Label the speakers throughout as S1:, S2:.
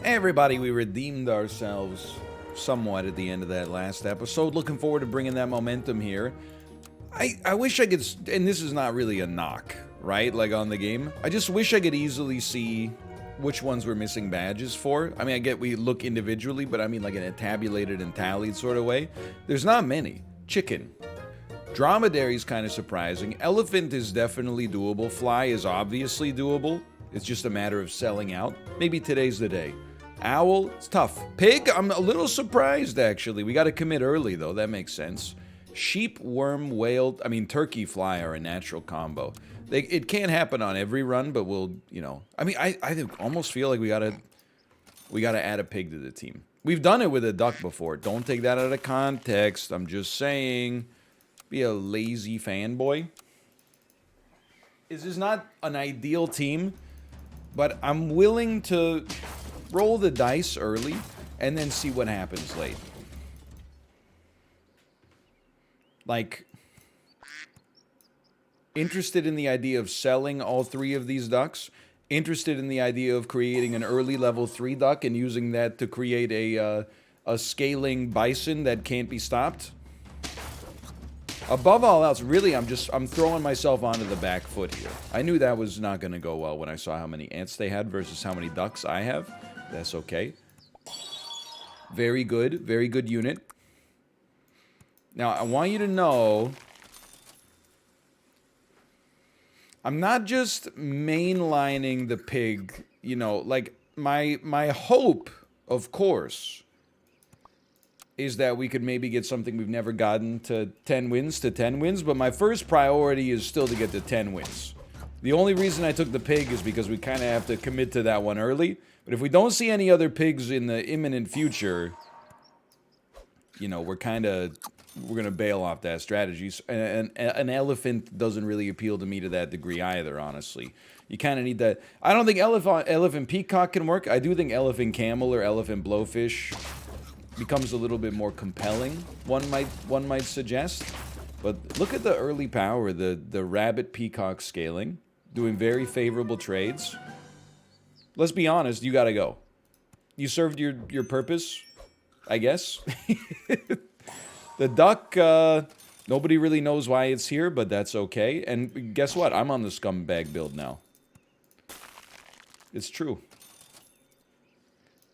S1: Hey everybody, we redeemed ourselves somewhat at the end of that last episode. Looking forward to bringing that momentum here. I wish I could, and this is not really a knock, right, like on the game. I just wish I could easily see which ones we're missing badges for. I mean, I get we look individually, but I mean like in a tabulated and tallied sort of way. There's not many. Chicken. Dromedary is kind of surprising. Elephant is definitely doable. Fly is obviously doable. It's just a matter of selling out. Maybe today's the day. Owl, it's tough. Pig, I'm a little surprised, actually. We got to commit early, though. That makes sense. Sheep, worm, whale, I mean, turkey, fly are a natural combo. It can't happen on every run, but we'll, you know. I mean, I almost feel like we gotta add a pig to the team. We've done it with a duck before. Don't take that out of context. I'm just saying, be a lazy fanboy. This is not an ideal team, but I'm willing to roll the dice early and then see what happens late. Like, interested in the idea of selling all three of these ducks. Interested in the idea of creating an early level 3 duck and using that to create a scaling bison that can't be stopped. Above all else, really, I'm throwing myself onto the back foot here. I knew that was not going to go well when I saw how many ants they had versus how many ducks I have. That's okay. Very good unit. Now, I want you to know, I'm not just mainlining the pig, you know, like, my hope, of course, is that we could maybe get something we've never gotten to 10 wins, but my first priority is still to get to 10 wins. The only reason I took the pig is because we kind of have to commit to that one early, but if we don't see any other pigs in the imminent future, you know, we're gonna bail off that strategy. And an elephant doesn't really appeal to me to that degree either, honestly. You kind of need that. I don't think elephant peacock can work. I do think elephant camel or elephant blowfish becomes a little bit more compelling, one might suggest. But look at the early power, the rabbit peacock scaling, doing very favorable trades. Let's be honest, you gotta go. You served your purpose, I guess. The duck, nobody really knows why it's here, but that's okay. And guess what? I'm on the scumbag build now. It's true.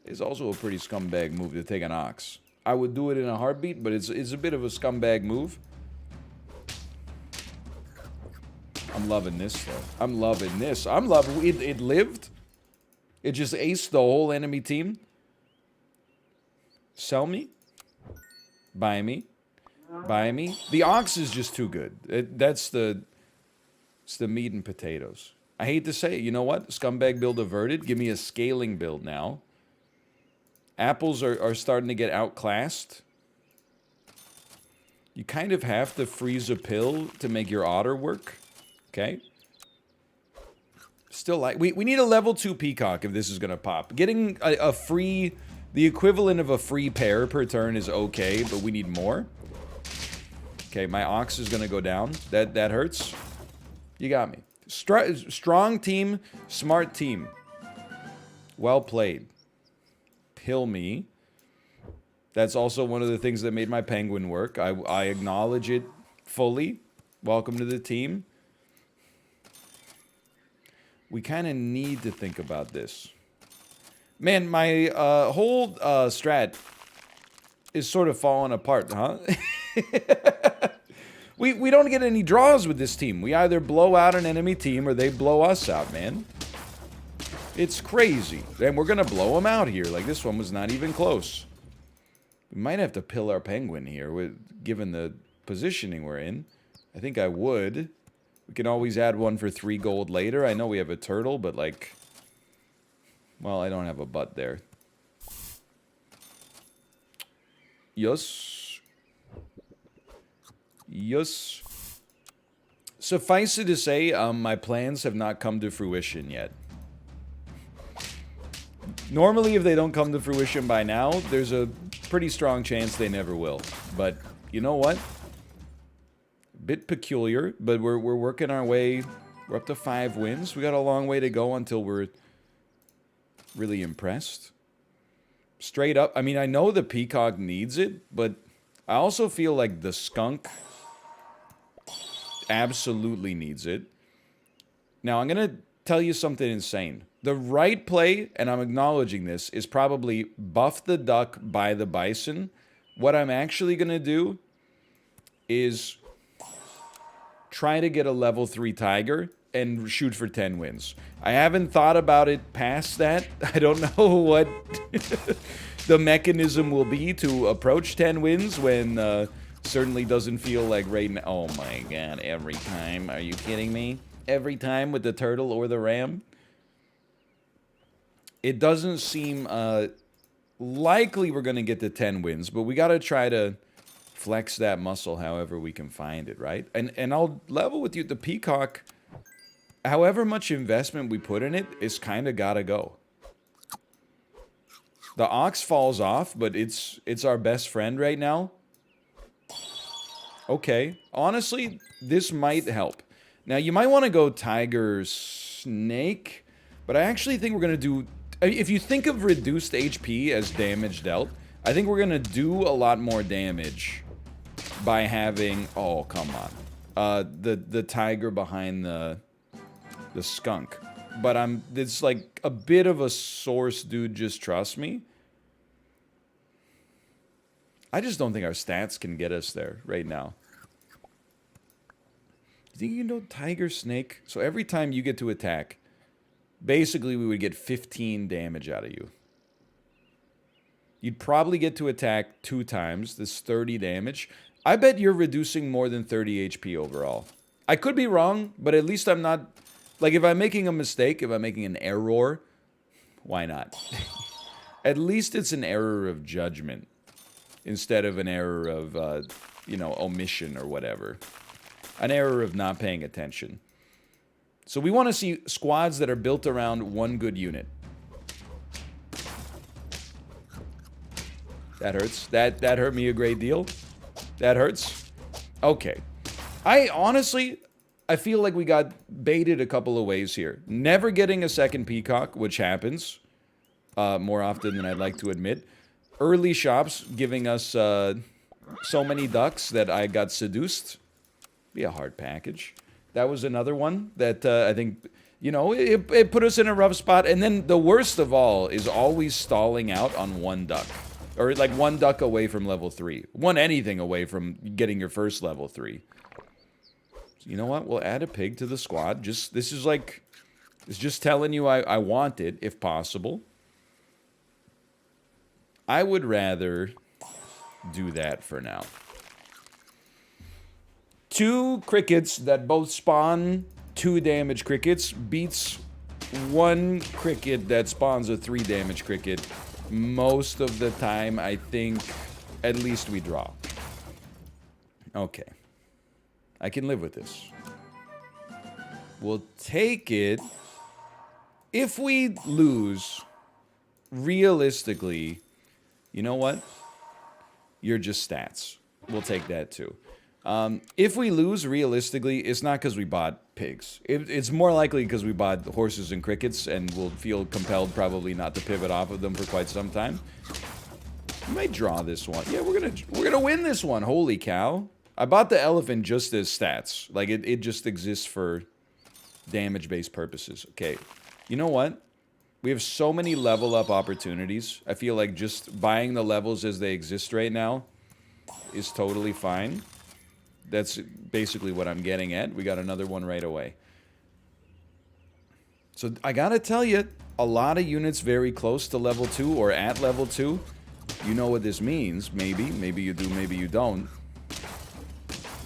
S1: It's also a pretty scumbag move to take an ox. I would do it in a heartbeat, but it's a bit of a scumbag move. I'm loving this, though. I'm loving this. I'm loving it. It lived. It just aced the whole enemy team. Sell me. Buy me. Buy me. The ox is just too good. It's the meat and potatoes. I hate to say it. You know what? Scumbag build averted. Give me a scaling build now. Apples are starting to get outclassed. You kind of have to freeze a pill to make your otter work. Okay? Still like... We need a level 2 peacock if this is going to pop. Getting a free... The equivalent of a free pair per turn is okay, but we need more. Okay, my ox is going to go down. That hurts. You got me. Strong team, smart team. Well played. Pill me. That's also one of the things that made my penguin work. I acknowledge it fully. Welcome to the team. We kind of need to think about this. Man, my whole strat is sort of falling apart, huh? We don't get any draws with this team. We either blow out an enemy team or they blow us out, man. It's crazy. And we're going to blow them out here. Like, this one was not even close. We might have to pill our penguin here, given the positioning we're in. I think I would. We can always add one for 3 gold later. I know we have a turtle, but, like... Well, I don't have a butt there. Yes. Yes. Suffice it to say, my plans have not come to fruition yet. Normally, if they don't come to fruition by now, there's a pretty strong chance they never will. But, you know what? A bit peculiar, but we're working our way. We're up to 5 wins. We got a long way to go until we're really impressed. Straight up. I mean, I know the peacock needs it, but I also feel like the skunk absolutely needs it. Now, I'm going to tell you something insane. The right play, and I'm acknowledging this, is probably buff the duck by the bison. What I'm actually going to do is try to get a level 3 tiger and shoot for 10 wins. I haven't thought about it past that. I don't know what the mechanism will be to approach 10 wins when certainly doesn't feel like right now. Oh my god, every time. Are you kidding me? Every time with the turtle or the ram? It doesn't seem likely we're going to get to 10 wins, but we got to try to flex that muscle however we can find it, right? And I'll level with you, the peacock, however much investment we put in it, is kind of got to go. The ox falls off, but it's our best friend right now. Okay, honestly, this might help. Now, you might want to go tiger snake, but I actually think we're going to do... If you think of reduced HP as damage dealt, I think we're going to do a lot more damage by having... Oh, come on. The tiger behind the skunk. But it's like a bit of a source, dude, just trust me. I just don't think our stats can get us there right now. You think you can do tiger snake? So every time you get to attack, basically we would get 15 damage out of you. You'd probably get to attack 2 times, this 30 damage. I bet you're reducing more than 30 HP overall. I could be wrong, but at least I'm not... Like, if I'm making a mistake, if I'm making an error, why not? At least it's an error of judgment instead of an error of, you know, omission or whatever. An error of not paying attention. So we want to see squads that are built around one good unit. That hurts. That hurt me a great deal. That hurts. Okay. I feel like we got baited a couple of ways here. Never getting a second peacock, which happens more often than I'd like to admit. Early shops giving us so many ducks that I got seduced. Be a hard package. That was another one that I think, you know, it put us in a rough spot. And then the worst of all is always stalling out on one duck. Or like one duck away from level 3. One anything away from getting your first level 3. So you know what? We'll add a pig to the squad. This is like, it's just telling you I want it, if possible. I would rather do that for now. 2 crickets that both spawn 2 damage crickets beats 1 cricket that spawns a 3 damage cricket. Most of the time, I think, at least we draw. Okay. I can live with this. We'll take it. If we lose, realistically, you know what? You're just stats. We'll take that too. If we lose, realistically, it's not because we bought pigs. It's more likely because we bought horses and crickets, and we'll feel compelled probably not to pivot off of them for quite some time. We might draw this one. Yeah, we're gonna win this one. Holy cow! I bought the elephant just as stats. Like it just exists for damage-based purposes. Okay, you know what? We have so many level up opportunities. I feel like just buying the levels as they exist right now is totally fine. That's basically what I'm getting at. We got another one right away. So I gotta tell you, a lot of units very close to level 2 or at level 2. You know what this means, maybe. Maybe you do, maybe you don't.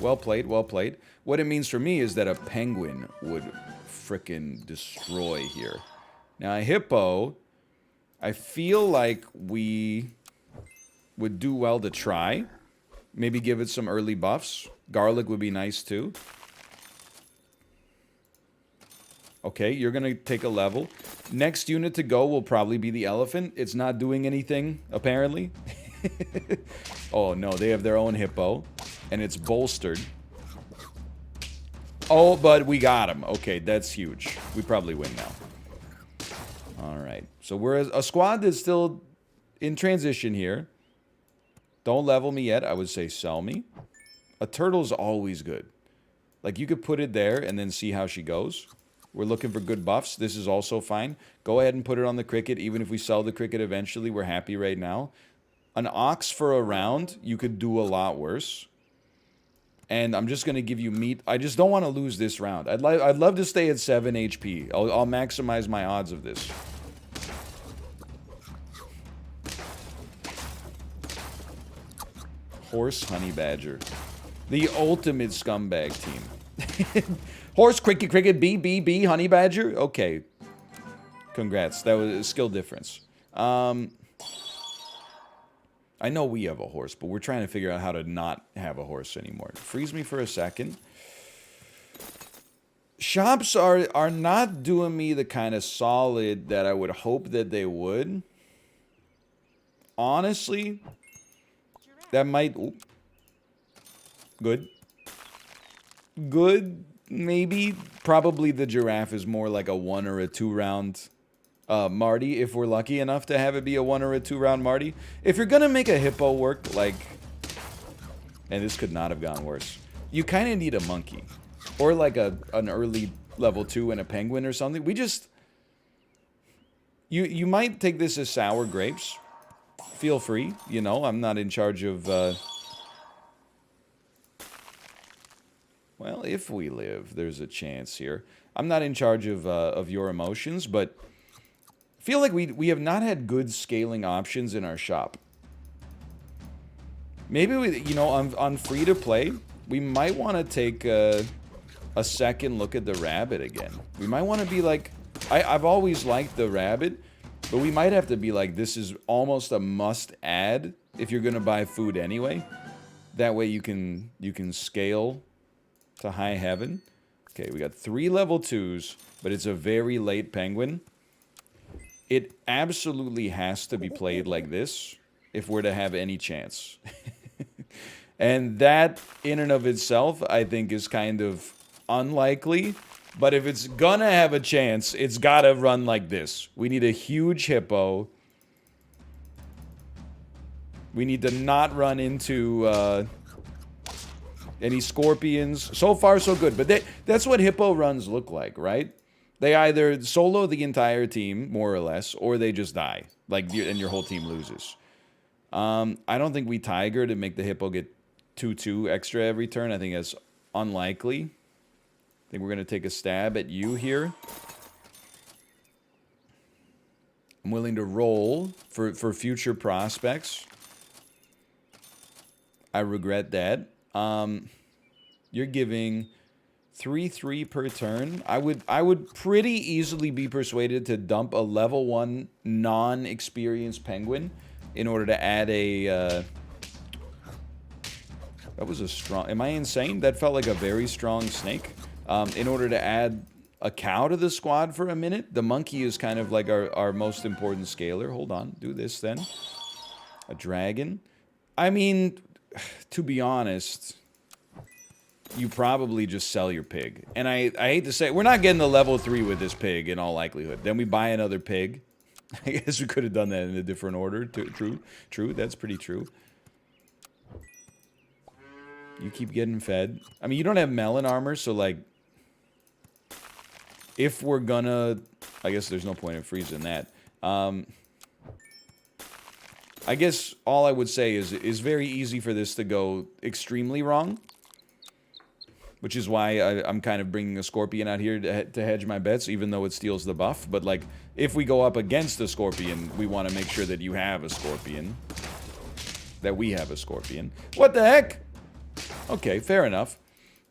S1: Well played, well played. What it means for me is that a penguin would frickin' destroy here. Now a hippo, I feel like we would do well to try. Maybe give it some early buffs. Garlic would be nice too. Okay, you're gonna take a level. Next unit to go will probably be the elephant. It's not doing anything, apparently. Oh no, they have their own hippo. And it's bolstered. Oh, but we got him. Okay, that's huge. We probably win now. Alright. So we're a squad that still in transition here. Don't level me yet. I would say sell me. A turtle's always good. Like, you could put it there and then see how she goes. We're looking for good buffs. This is also fine. Go ahead and put it on the cricket. Even if we sell the cricket eventually, we're happy right now. An ox for a round, you could do a lot worse. And I'm just going to give you meat. I just don't want to lose this round. I'd love to stay at 7 HP. I'll maximize my odds of this. Horse Honey Badger. The ultimate scumbag team. Horse, cricket, bee, honey badger. Okay. Congrats. That was a skill difference. I know we have a horse, but we're trying to figure out how to not have a horse anymore. Freeze me for a second. Shops are not doing me the kind of solid that I would hope that they would. Honestly, that might... Ooh. Good. Good, maybe. Probably the giraffe is more like a 1 or a 2 round Marty, if we're lucky enough to have it be a 1 or a 2 round Marty. If you're gonna make a hippo work, like... And this could not have gone worse. You kind of need a monkey. Or like an early level 2 and a penguin or something. We just... You might take this as sour grapes. Feel free, you know, I'm not in charge of... Well, if we live, there's a chance here. I'm not in charge of your emotions, but I feel like we have not had good scaling options in our shop. Maybe, you know, on free-to-play, we might want to take a second look at the rabbit again. We might want to be like... I've always liked the rabbit, but we might have to be like, this is almost a must-add if you're going to buy food anyway. That way you can scale... to high heaven. Okay, we got 3 level 2s, but it's a very late penguin. It absolutely has to be played like this if we're to have any chance. And that, in and of itself, I think is kind of unlikely. But if it's gonna have a chance, it's gotta run like this. We need a huge hippo. We need to not run into... any scorpions. So far, so good. But that's what hippo runs look like, right? They either solo the entire team, more or less, or they just die. Like, and your whole team loses. I don't think we tiger to make the hippo get 2/2 extra every turn. I think that's unlikely. I think we're going to take a stab at you here. I'm willing to roll for future prospects. I regret that. You're giving 3/3 per turn. I would pretty easily be persuaded to dump a level 1 non-experienced penguin in order to add a... that was a strong... Am I insane? That felt like a very strong snake. In order to add a cow to the squad for a minute. The monkey is kind of like our most important scaler. Hold on. Do this then. A dragon. I mean... To be honest, you probably just sell your pig. And I hate to say, we're not getting the level 3 with this pig in all likelihood. Then we buy another pig. I guess we could have done that in a different order. True. That's pretty true. You keep getting fed. I mean, you don't have melon armor, so like... If we're gonna... I guess there's no point in freezing that. I guess all I would say is very easy for this to go extremely wrong. Which is why I'm kind of bringing a scorpion out here to hedge my bets, even though it steals the buff. But, like, if we go up against a scorpion, we want to make sure that you have a scorpion. That we have a scorpion. What the heck? Okay, fair enough.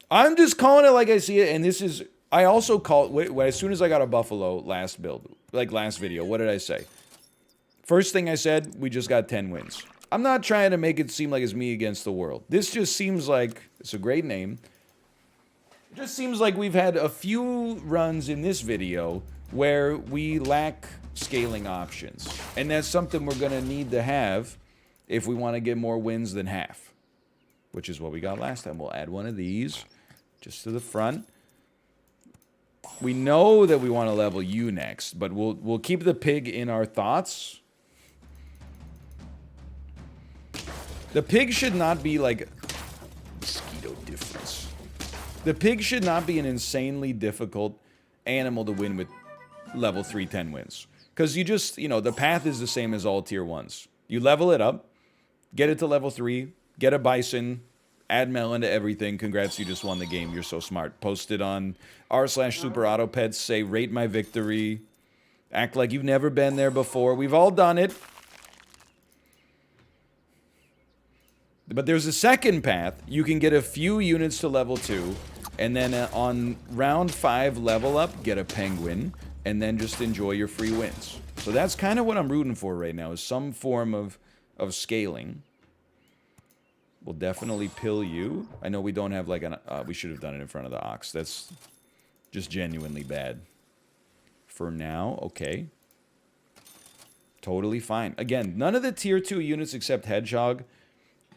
S1: I'm just calling it like I see it, and this is... I also called... As soon as I got a buffalo last build, like last video, what did I say? First thing I said, we just got 10 wins. I'm not trying to make it seem like it's me against the world. This just seems like... It's a great name. It just seems like we've had a few runs in this video where we lack scaling options. And that's something we're going to need to have if we want to get more wins than half. Which is what we got last time. We'll add one of these just to the front. We know that we want to level you next, but we'll keep the pig in our thoughts. The pig should not be like... Mosquito difference. The pig should not be an insanely difficult animal to win with level 3 10 wins. Because you just, you know, the path is the same as all tier 1s. You level it up, get it to level 3, get a bison, add melon to everything. Congrats, you just won the game. You're so smart. Post it on r/superautopets. Say, rate my victory. Act like you've never been there before. We've all done it. But there's a second path. You can get a few units to level 2. And then on round 5 level up, get a penguin. And then just enjoy your free wins. So that's kind of what I'm rooting for right now. Is some form of scaling. We'll definitely pill you. I know we don't have like an... we should have done it in front of the ox. That's just genuinely bad. For now, okay. Totally fine. Again, none of the tier 2 units except hedgehog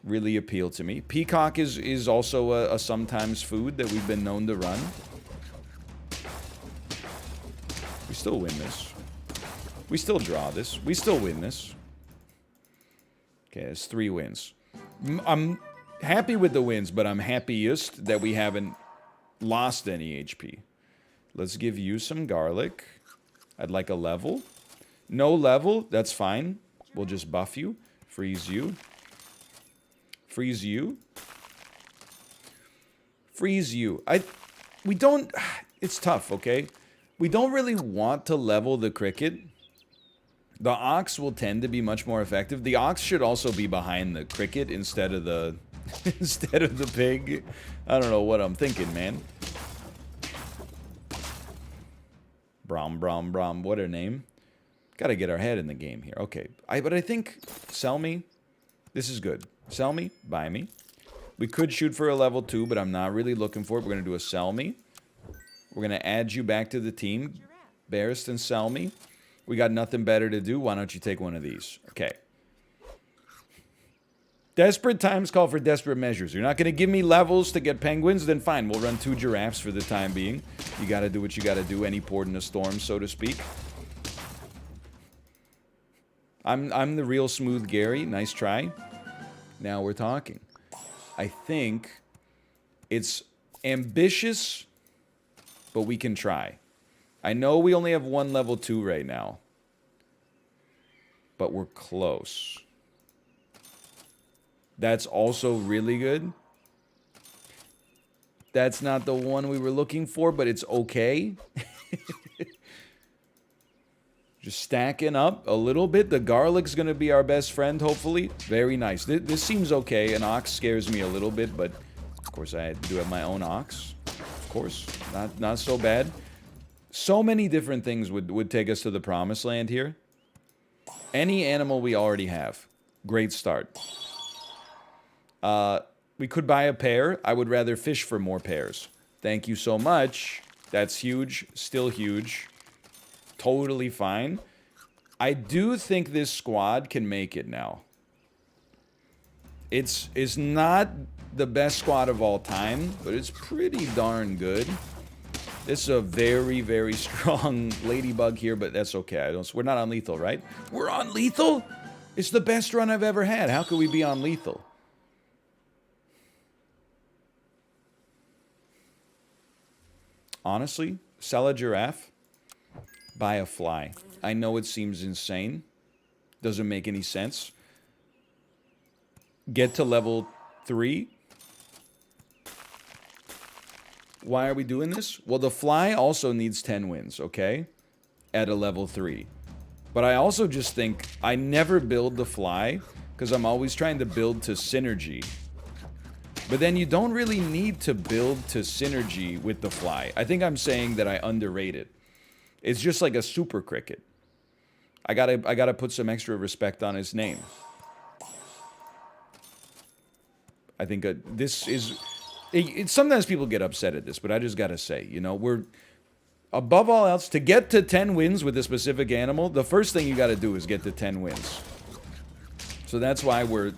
S1: really appeal to me. Peacock is also a sometimes food that we've been known to run. We still win this. We still draw this. We still win this. Okay, it's 3 wins. I'm happy with the wins, but I'm happiest that we haven't lost any HP. Let's give you some garlic. I'd like a level. No level, that's fine. We'll just buff you. Freeze you. Freeze you. Freeze you. We don't... It's tough, okay? We don't really want to level the cricket. The ox will tend to be much more effective. The ox should also be behind the cricket instead of the... instead of the pig. I don't know what I'm thinking, man. Brom. What her name? Gotta get our head in the game here. Okay. But I think... Sell me. This is good. Sell me. Buy me. We could shoot for a level 2, but I'm not really looking for it. We're gonna do a sell me. We're gonna add you back to the team. Barristan, sell me. We got nothing better to do. Why don't you take one of these? Okay. Desperate times call for desperate measures. You're not going to give me levels to get penguins? Then fine, we'll run 2 giraffes for the time being. You got to do what you got to do. Any port in a storm, so to speak. I'm the real smooth Gary. Nice try. Now we're talking. I think it's ambitious, but we can try. I know we only have 1 level 2 right now. But we're close. That's also really good. That's not the one we were looking for, but it's okay. Just stacking up a little bit. The garlic's going to be our best friend, hopefully. Very nice. This seems okay. An ox scares me a little bit, but of course I do have my own ox. Of course. Not so bad. So many different things would take us to the promised land here. Any animal we already have. Great start. We could buy a pair. I would rather fish for more pairs. Thank you so much. That's huge. Still huge. Totally fine. I do think this squad can make it now. It's not the best squad of all time, but it's pretty darn good. This is a very, very strong ladybug here, but that's okay. We're not on lethal, right? We're on lethal? It's the best run I've ever had. How could we be on lethal? Honestly, sell a giraffe, buy a fly. I know it seems insane. Doesn't make any sense. Get to level 3. Why are we doing this? Well, the fly also needs 10 wins, okay? At a level 3. But I also just think I never build the fly because I'm always trying to build to synergy. But then you don't really need to build to synergy with the fly. I think I'm saying that I underrate it. It's just like a super cricket. I gotta put some extra respect on his name. I think this is... sometimes people get upset at this, but I just gotta say, you know, we're... Above all else, to get to 10 wins with a specific animal, the first thing you gotta do is get to 10 wins. So that's why we're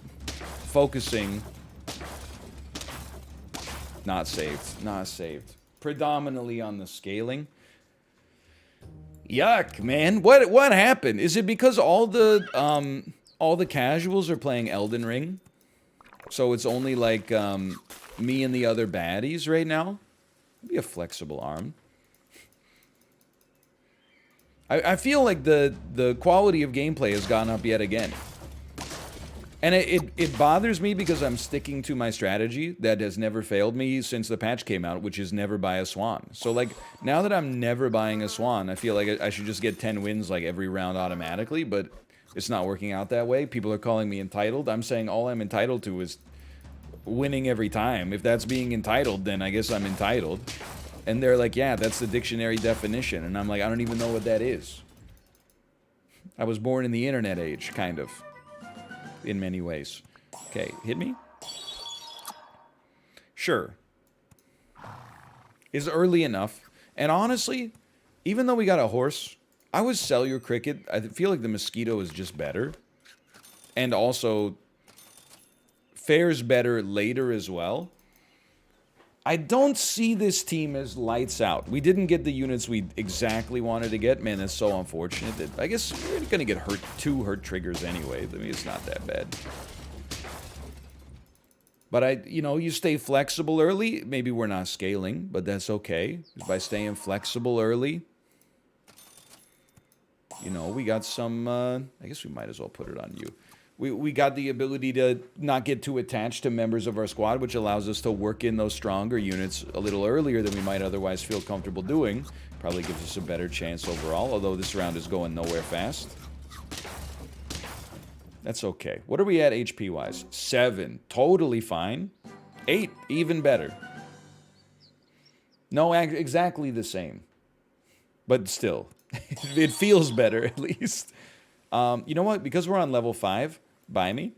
S1: focusing... Not saved. Not saved. Predominantly on the scaling. Yuck, man. What happened? Is it because all the casuals are playing Elden Ring? So it's only like me and the other baddies right now. Be a flexible arm. I feel like the quality of gameplay has gone up yet again. And it bothers me because I'm sticking to my strategy that has never failed me since the patch came out, which is never buy a Swan. So, like, now that I'm never buying a Swan, I feel like I should just get 10 wins, like, every round automatically, but it's not working out that way. People are calling me entitled. I'm saying all I'm entitled to is winning every time. If that's being entitled, then I guess I'm entitled. And they're like, yeah, that's the dictionary definition. And I'm like, I don't even know what that is. I was born in the internet age, kind of. In many ways. Okay, hit me? Sure. Is early enough. And honestly, even though we got a horse, I would sell your cricket. I feel like the mosquito is just better. And also fares better later as well. I don't see this team as lights out. We didn't get the units we exactly wanted to get. Man, that's so unfortunate. I guess we're going to get hurt. 2 hurt triggers anyway. I mean, it's not that bad. But you stay flexible early. Maybe we're not scaling, but that's okay. By staying flexible early, we got some, I guess we might as well put it on you. We got the ability to not get too attached to members of our squad, which allows us to work in those stronger units a little earlier than we might otherwise feel comfortable doing. Probably gives us a better chance overall, although this round is going nowhere fast. That's okay. What are we at HP-wise? 7. Totally fine. 8. Even better. No, exactly the same. But still. It feels better, at least. You know what? Because we're on level 5, buy me.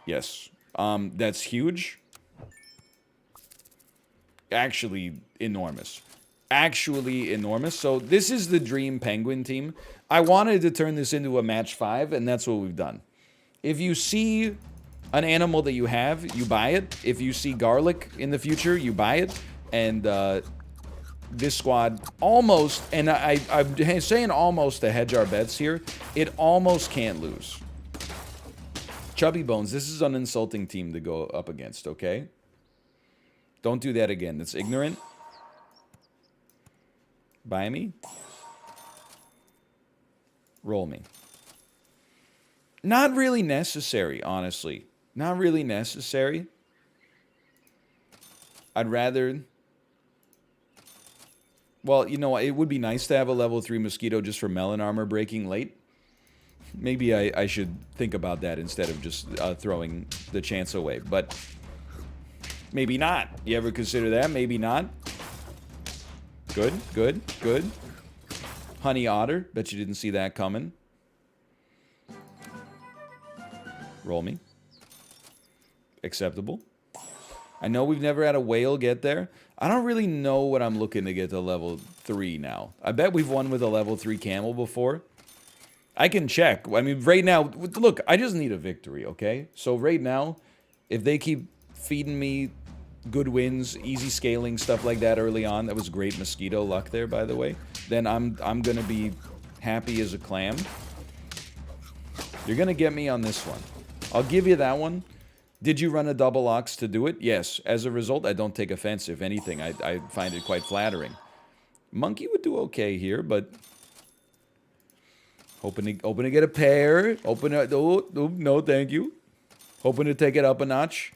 S1: Yes. That's huge. Actually enormous. Actually enormous. So this is the dream penguin team. I wanted to turn this into a match 5, and that's what we've done. If you see an animal that you have, you buy it. If you see garlic in the future, you buy it. And this squad almost, and I'm saying almost to hedge our bets here, it almost can't lose. Chubby Bones, this is an insulting team to go up against, okay? Don't do that again. That's ignorant. Buy me. Roll me. Not really necessary, honestly. Not really necessary. I'd rather... Well, it would be nice to have a level 3 mosquito just for melon armor breaking late. Maybe I should think about that instead of just throwing the chance away. But maybe not. You ever consider that? Maybe not. Good, good, good. Honey otter. Bet you didn't see that coming. Roll me. Acceptable. I know we've never had a whale get there. I don't really know what I'm looking to get to level 3 now. I bet we've won with a level 3 camel before. I can check. I mean, right now, look, I just need a victory, okay? So right now, if they keep feeding me good wins, easy scaling, stuff like that early on, that was great mosquito luck there, by the way, then I'm gonna be happy as a clam. You're gonna get me on this one. I'll give you that one. Did you run a double ox to do it? Yes. As a result, I don't take offense. If anything, I find it quite flattering. Monkey would do okay here, but hoping to get a pair. No, thank you. Hoping to take it up a notch.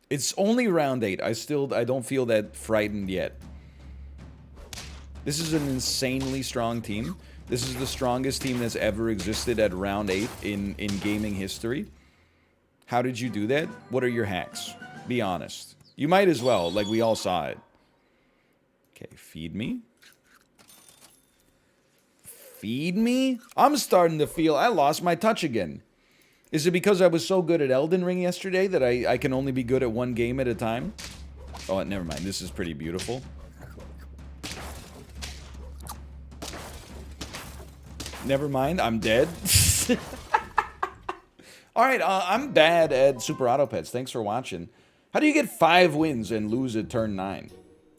S1: It's only round 8. I don't feel that frightened yet. This is an insanely strong team. This is the strongest team that's ever existed at round 8 in gaming history. How did you do that? What are your hacks? Be honest. You might as well, like we all saw it. Okay, feed me. Feed me? I'm starting to feel I lost my touch again. Is it because I was so good at Elden Ring yesterday that I can only be good at one game at a time? Oh, never mind. This is pretty beautiful. Never mind, I'm dead. Alright, I'm bad at Super Auto Pets. Thanks for watching. How do you get 5 wins and lose at turn 9?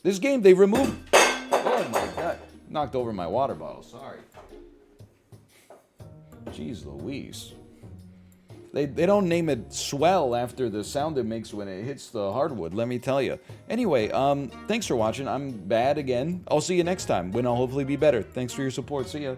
S1: This game, they removed... Oh my god. Knocked over my water bottle, sorry. Jeez Louise. They don't name it swell after the sound it makes when it hits the hardwood, let me tell you. Anyway, thanks for watching. I'm bad again. I'll see you next time when I'll hopefully be better. Thanks for your support. See ya.